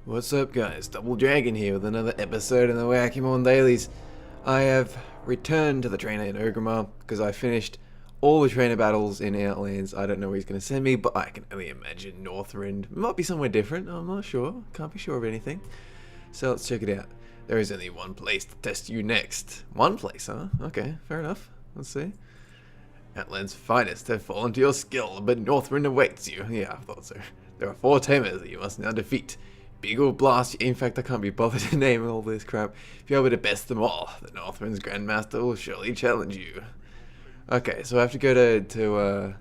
What's up guys, Double Dragon here with another episode in the WoWkemon Dailies. I have returned to the trainer in Orgrimmar because I finished all the trainer battles in Outlands. I don't know where he's going to send me, but I can only imagine Northrend. It might be somewhere different, I'm not sure. Can't be sure of anything. So let's check it out. There is only one place to test you next. One place, huh? Okay, fair enough. Let's see. Outland's finest have fallen to your skill, but Northrend awaits you. Yeah, I thought so. There are 4 tamers that you must now defeat. Big ol' blast. In fact, I can't be bothered to name all this crap. If you're able to best them all, the Northrend's Grandmaster will surely challenge you. Okay, so I have to go to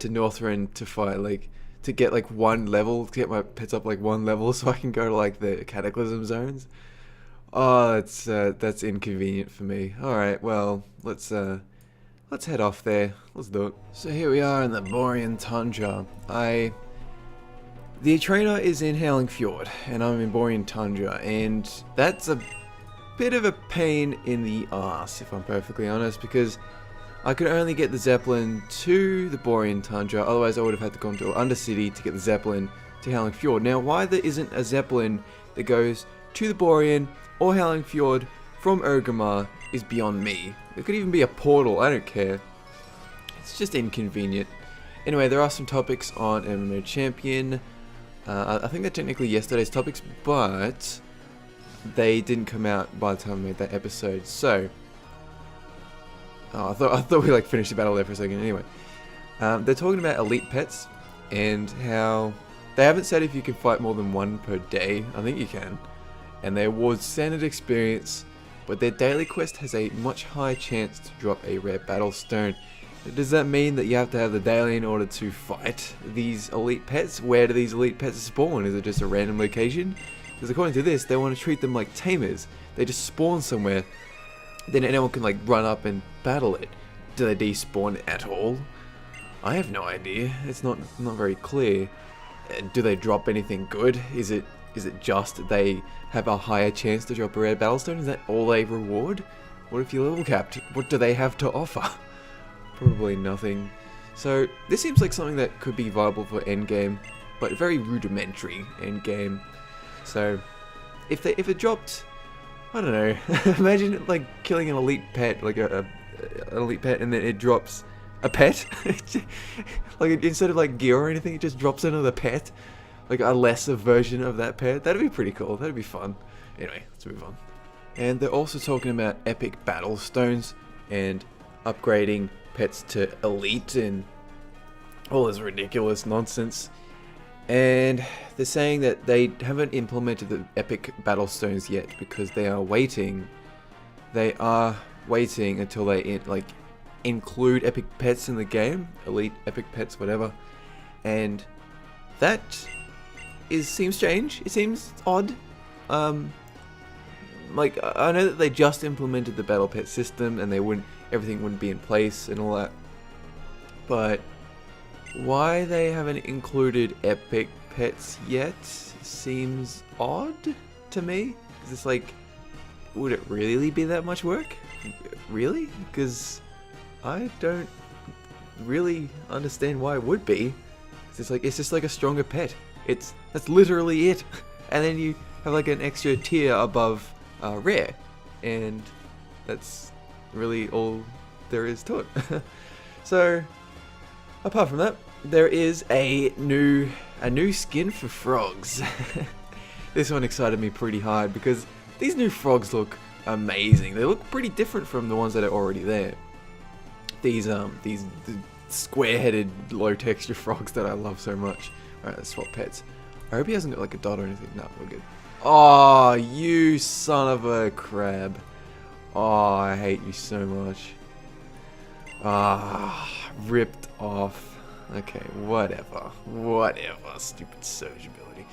Northrend to fight, to get one level, to get my pets up one level, so I can go to the Cataclysm zones. Oh, that's inconvenient for me. All right, well, let's head off there. Let's do it. So here we are in the Borean Tundra. The trainer is in Howling Fjord, and I'm in Borean Tundra, and that's a bit of a pain in the ass, if I'm perfectly honest, because I could only get the Zeppelin to the Borean Tundra, otherwise I would have had to go into Undercity to get the Zeppelin to Howling Fjord. Now, why there isn't a Zeppelin that goes to the Borean or Howling Fjord from Orgrimmar is beyond me. There could even be a portal, I don't care. It's just inconvenient. Anyway, there are some topics on MMO Champion. I think they're technically yesterday's topics, but they didn't come out by the time I made that episode. So, I thought we finished the battle there for a second. Anyway, they're talking about elite pets and how they haven't said if you can fight more than 1 per day. I think you can, and they award standard experience, but their daily quest has a much higher chance to drop a rare battle stone. Does that mean that you have to have the daily in order to fight these elite pets? Where do these elite pets spawn? Is it just a random location? Because according to this, they want to treat them like tamers. They just spawn somewhere, then anyone can run up and battle it. Do they despawn at all? I have no idea. It's not very clear. Do they drop anything good? Is it just they have a higher chance to drop a rare battle stone? Is that all they reward? What if you're level capped? What do they have to offer? Probably nothing. So this seems like something that could be viable for endgame, but very rudimentary endgame. So if it dropped, I don't know. Imagine killing an elite pet, an elite pet, and then it drops a pet. Instead of gear or anything, it just drops another pet, a lesser version of that pet. That'd be pretty cool. That'd be fun. Anyway, let's move on. And they're also talking about epic battle stones and upgrading pets to elite and all this ridiculous nonsense. And they're saying that they haven't implemented the epic battle stones yet because they are waiting. They are waiting until they include epic pets in the game, elite epic pets, whatever. And that seems strange. It seems odd. I know that they just implemented the battle pet system and everything wouldn't be in place and all that, but why they haven't included epic pets yet seems odd to me. Because it's would it really be that much work? Really? Because I don't really understand why it would be. It's just a stronger pet. That's literally it. And then you have an extra tier above rare, and that's really all there is to it. So apart from that, there is a new skin for frogs. This one excited me pretty hard because these new frogs look amazing. They look pretty different from the ones that are already there. These square-headed, low-texture frogs that I love so much. Alright, let's swap pets. I hope he hasn't got a dot or anything. No, we're good. Oh, you son of a crab. Oh, I hate you so much. Ah, ripped off. Okay, whatever. Stupid surge ability.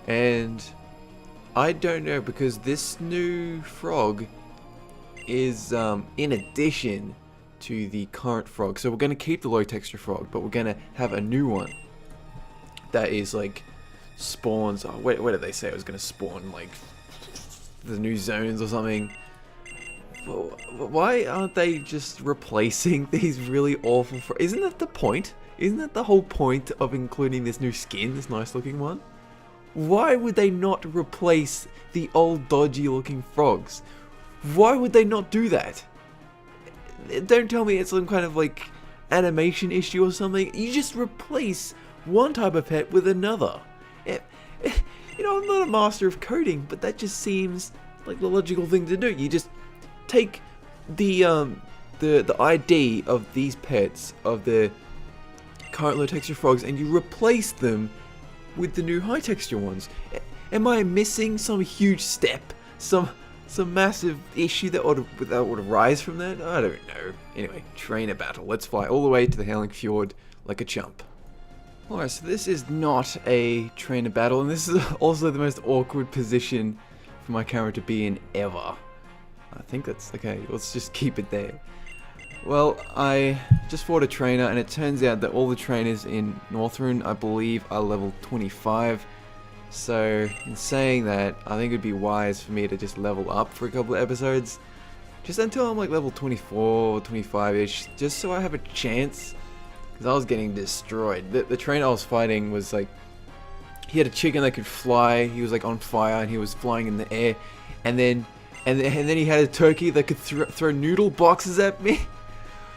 And I don't know, because this new frog is in addition to the current frog. So we're going to keep the low texture frog, but we're going to have a new one that is spawns. Oh, where did they say it was going to spawn? The new zones or something. Why aren't they just replacing these really awful isn't that the point? Isn't that the whole point of including this new skin, this nice looking one? Why would they not replace the old dodgy looking frogs? Why would they not do that? Don't tell me it's some kind of like animation issue or something. You just replace one type of pet with another. You know, I'm not a master of coding, but that just seems like the logical thing to do. You just take the ID of these pets, of the current low texture frogs, and you replace them with the new high texture ones. Am I missing some huge step? Some massive issue that would arise from that? I don't know. Anyway, trainer battle. Let's fly all the way to the Howling Fjord like a chump. Alright, so this is not a trainer battle, and this is also the most awkward position for my camera to be in ever. I think that's okay. Let's just keep it there. Well, I just fought a trainer, and it turns out that all the trainers in Northrend, I believe, are level 25. So, in saying that, I think it'd be wise for me to just level up for a couple of episodes. Just until I'm like level 24, 25-ish, just so I have a chance. Because I was getting destroyed. The trainer I was fighting was like, he had a chicken that could fly, he was like on fire, and he was flying in the air. And then he had a turkey that could throw noodle boxes at me.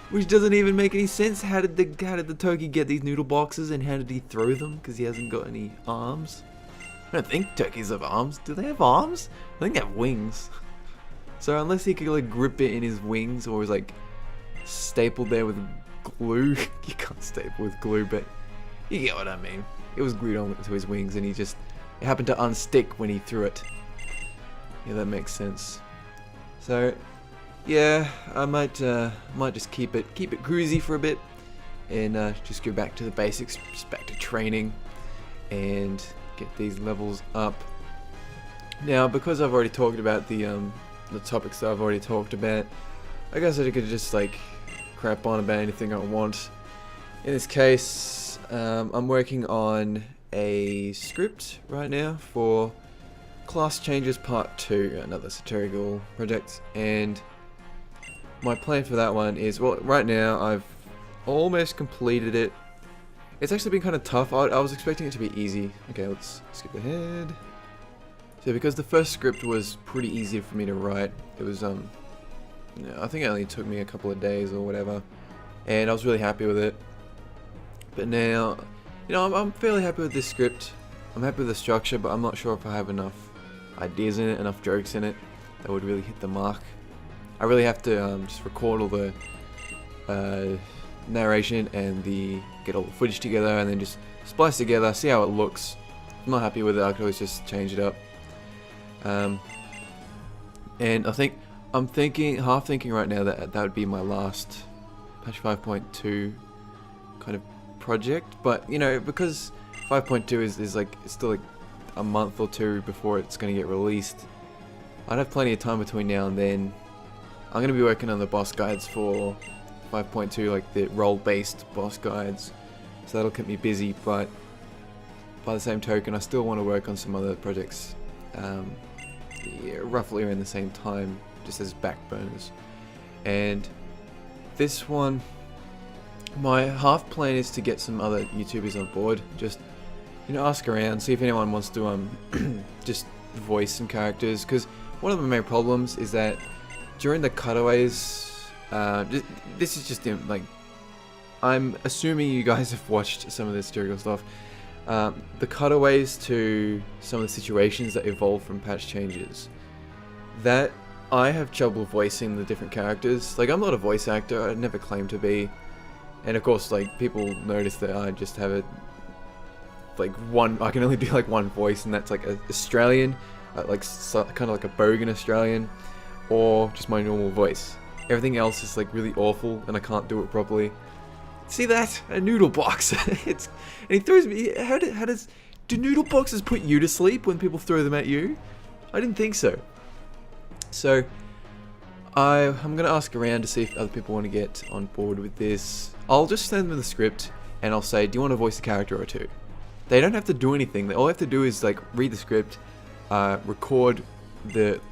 Which doesn't even make any sense. How did the turkey get these noodle boxes, and how did he throw them? Because he hasn't got any arms. I don't think turkeys have arms. Do they have arms? I think they have wings. So unless he could like grip it in his wings, or was like stapled there with glue. You can't staple with glue, but you get what I mean. It was glued on to his wings, and it happened to unstick when he threw it. Yeah, that makes sense. So yeah, I might just keep it cruisy for a bit, and just go back to the basics, just back to training, and get these levels up. Now, because I've already talked about the topics that I've already talked about, I guess I could just like crap on about anything I want. In this case, I'm working on a script right now for Class Changes Part 2, another satirical project, and my plan for that one is, well, right now I've almost completed it. It's actually been kind of tough. I was expecting it to be easy. Okay, let's skip ahead. So because the first script was pretty easy for me to write, it was I think it only took me a couple of days or whatever, and I was really happy with it. But now, you know, I'm fairly happy with this script. I'm happy with the structure, but I'm not sure if I have enough ideas in it, enough jokes in it that would really hit the mark. I really have to just record all the narration and get all the footage together, and then just splice together, see how it looks. If I'm not happy with it, I could always just change it up. And I'm half thinking right now that would be my last patch 5.2 kind of project. But you know, because 5.2 is like still like a month or two before it's going to get released, I'd have plenty of time between now and then. I'm going to be working on the boss guides for 5.2, like the role-based boss guides, so that'll keep me busy. But by the same token, I still want to work on some other projects, yeah, roughly around the same time, just as back burners. And this one, my half plan is to get some other YouTubers on board, just, you know, ask around, see if anyone wants to just voice some characters, because one of the main problems is that during the cutaways, this is just like, I'm assuming you guys have watched some of this satirical stuff. The cutaways to some of the situations that evolve from patch changes, that I have trouble voicing the different characters. Like, I'm not a voice actor, I never claimed to be, and of course, like, people notice that I just have it like I can only do like one voice, and that's like an Australian, like kind of like a bogan Australian, or just my normal voice. Everything else is like really awful, and I can't do it properly. See that? A noodle box. And he throws me. Do noodle boxes put you to sleep when people throw them at you? I didn't think so. So I'm gonna ask around to see if other people want to get on board with this. I'll just send them the script, and I'll say, do you want to voice a character or two? They don't have to do anything. All they have to do is like read the script, record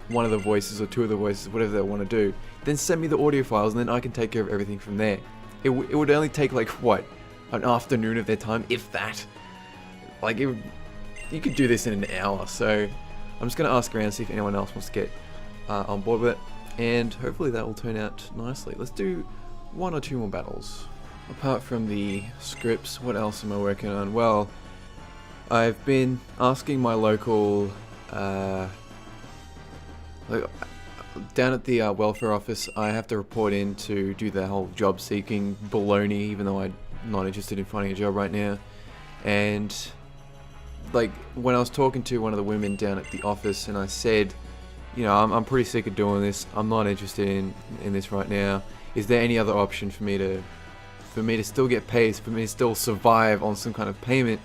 one of the voices or two of the voices, whatever they want to do, then send me the audio files, and then I can take care of everything from there. It would only take like, what, an afternoon of their time, if that. Like, you could do this in an hour. So I'm just going to ask around, see if anyone else wants to get on board with it, and hopefully that will turn out nicely. Let's do 1 or 2 more battles. Apart from the scripts, what else am I working on? Well, I've been asking my local, down at the welfare office, I have to report in to do the whole job seeking baloney, even though I'm not interested in finding a job right now. And like, when I was talking to one of the women down at the office, and I said, you know, I'm pretty sick of doing this, I'm not interested in this right now, is there any other option for me to still get paid, for me to still survive on some kind of payment,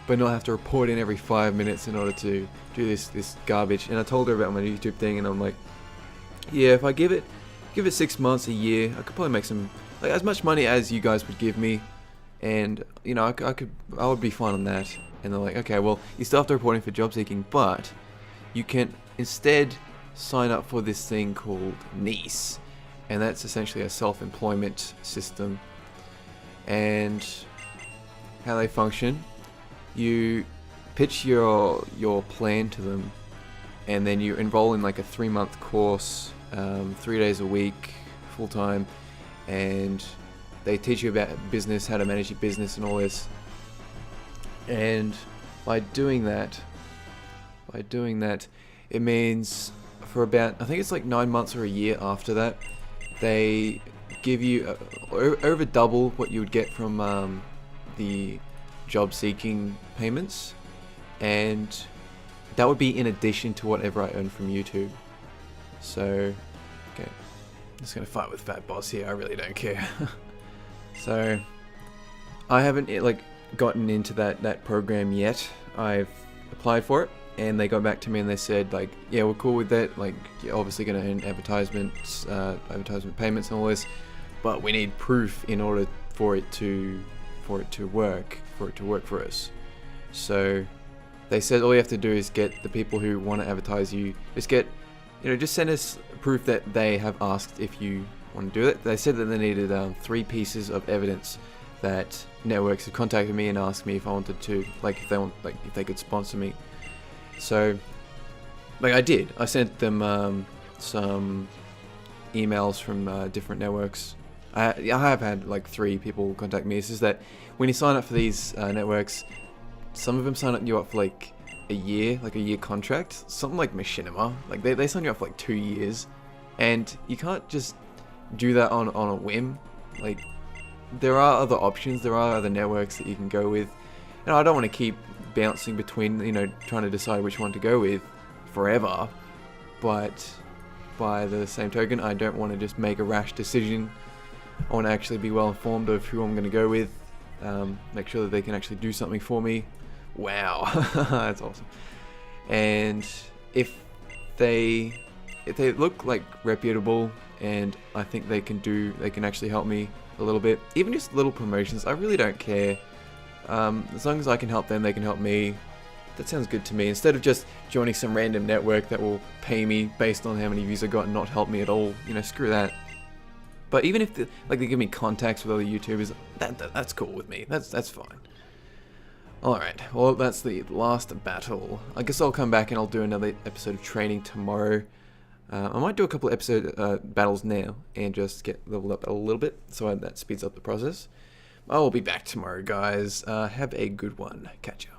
but not have to report in every 5 minutes in order to do this garbage? And I told her about my YouTube thing, and I'm like, yeah, if I give it 6 months, a year, I could probably make some, like, as much money as you guys would give me, and you know, I would be fine on that. And they're like, okay, well, you still have to report in for job seeking, but you can instead sign up for this thing called NICE, and that's essentially a self-employment system. And how they function, you pitch your plan to them, and then you enroll in like a 3-month course, 3 days a week, full time, and they teach you about business, how to manage your business and all this. And by doing that, it means for about, I think it's like 9 months or a year after that, they give you over double what you would get from the job seeking payments, and that would be in addition to whatever I earn from YouTube. So, okay, I'm just gonna fight with Fat Boss here, I really don't care. So, I haven't gotten into that program yet. I've applied for it, and they got back to me and they said, like, yeah, we're cool with that, like, you're obviously going to earn advertisement payments and all this, but we need proof in order for it to work for us. So they said all you have to do is get the people who want to advertise you, just send us proof that they have asked if you want to do it. They said that they needed 3 pieces of evidence that networks had contacted me and asked me if I wanted to, if they could sponsor me. So, I did. I sent them some emails from different networks. I have had 3 people contact me. It's just that when you sign up for these networks, some of them sign you up for a year contract. Something like Machinima, they sign you up for 2 years, and you can't just do that on a whim. There are other options, there are other networks that you can go with. I don't want to keep bouncing between, trying to decide which one to go with forever, but by the same token, I don't want to just make a rash decision. I want to actually be well informed of who I'm going to go with, make sure that they can actually do something for me. Wow, that's awesome. And if they look reputable, and I think they can actually help me a little bit, even just little promotions, I really don't care. As long as I can help them, they can help me. That sounds good to me. Instead of just joining some random network that will pay me based on how many views I got and not help me at all, screw that. But even if they give me contacts with other YouTubers, that's cool with me. That's fine. Alright, well, that's the last battle. I guess I'll come back and I'll do another episode of training tomorrow. I might do a couple of battles now and just get leveled up a little bit, so that speeds up the process. I will be back tomorrow, guys. Have a good one. Catch ya.